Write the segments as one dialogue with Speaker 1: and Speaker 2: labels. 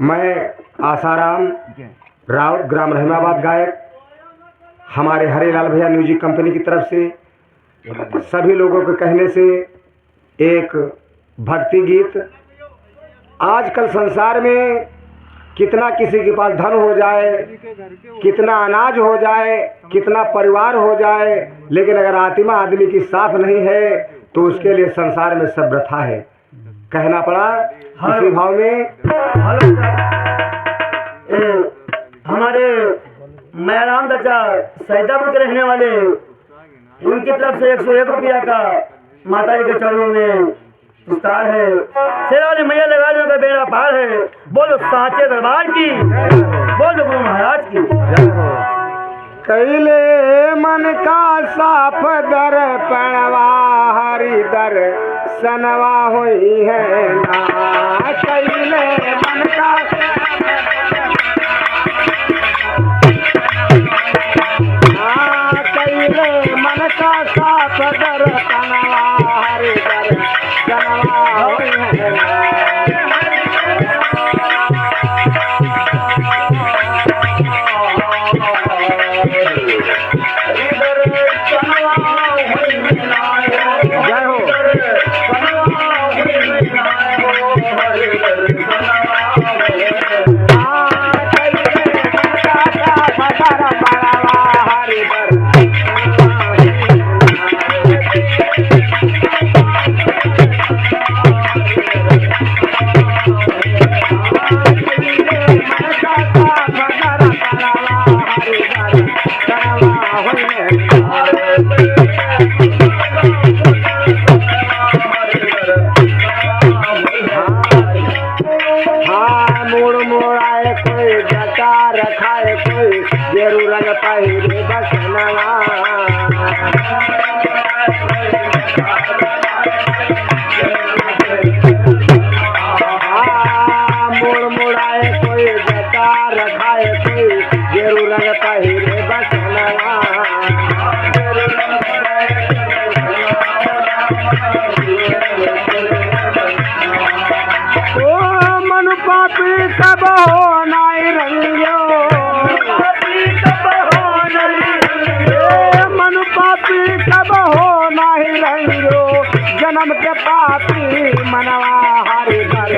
Speaker 1: मैं आसाराम राउत ग्राम रहीमाबाद गायक हमारे हरेलाल भैया म्यूजिक कंपनी की तरफ से सभी लोगों के कहने से एक भक्ति गीत। आजकल संसार में कितना किसी के पास धन हो जाए, कितना अनाज हो जाए, कितना परिवार हो जाए, लेकिन अगर आत्मा आदमी की साफ नहीं है तो उसके लिए संसार में सब वृथा है। कहना पड़ा इसी भाव में।
Speaker 2: हमारे मैराम चाचा सैदापुर के रहने वाले, उनकी तरफ से 101 रुपया का माता जी के चरणों में पुरस्कार है। शेरा वाली मैया लगा का बेड़ा पार है। बोलो साचे दरबार की, बोलो गुरु महाराज की।
Speaker 1: कैले मन का साफ दर पणवा हरि दर सनवा हुई है ना। कैले मन का कैले मन का साफ दर पणवा हरि दर सनवा हुई है ना। रखाए कोई गेरू रंग पहिरे बसनवा। मोड़ मोड़ाए कोई जटा रखाए कोई गेरू रंग पहिरे बसनवा। ओ मनु पापी कब हो नाई रंगियो, मनु पापी कब हो नाही रंगियो। जन्म के पापी मनवा हरि दर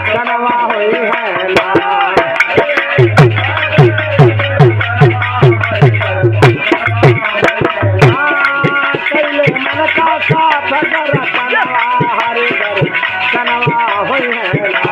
Speaker 1: सनवा हुई है ना। कैले मन का साफ दर पणवा हरि दर सनवा हुई है ना।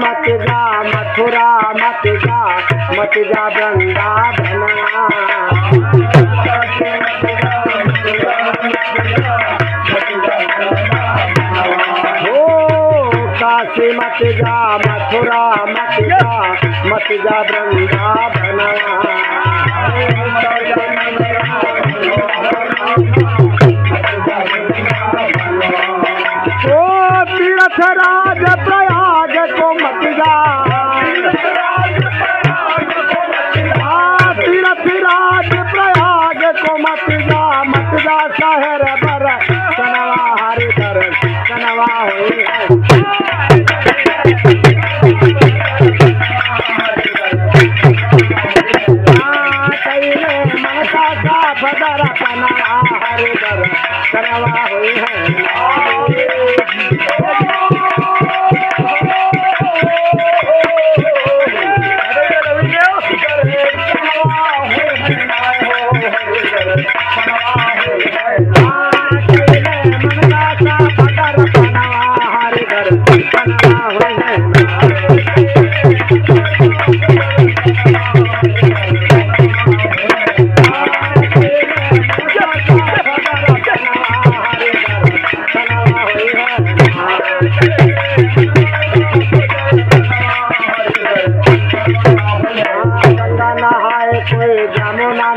Speaker 1: मत जा मथुरा मत जा वृंदावन। हो काशी मत जा मथुरा मत जा वृंदावन। ओ तीर्थ राज प्रयाग को मत जा, तीर्थ राज प्रयाग को मत जा शहर बर सनवा हरि दर सनवा हुई है। कैले मन का साफ दर पणवा हरि दर सनवा हुई है।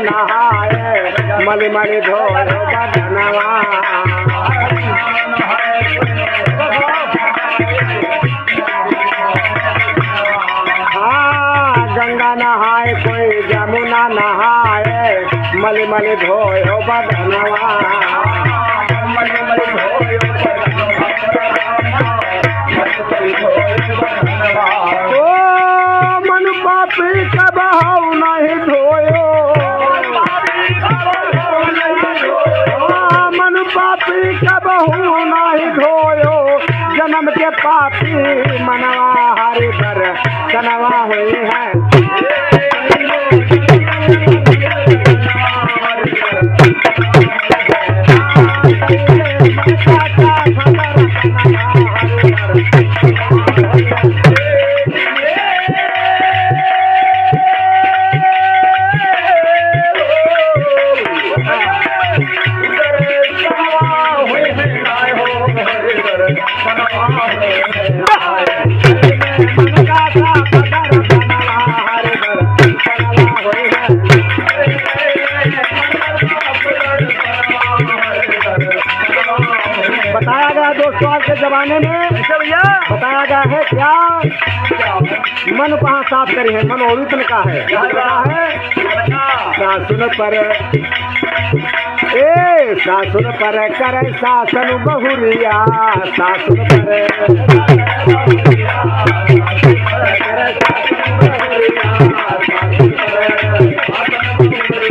Speaker 1: नहाए मल मल धोए बदनवा हाँ गंगा नहाए कोई जमुना नहाए मल मल धोए बदनवा ओ मन पापी कबहु नहीं धोयो मन पापी कबहु नहीं धोयो जन्म के पापी मनवा हरि पर कनवा हुई है बताया गया दोस्तों आज के जमाने में भैया बताया गया है क्या मन कहाँ साफ करी है मन और इतने का है सासुन पर सासुन पर करे शासन बहुरिया सासुन पर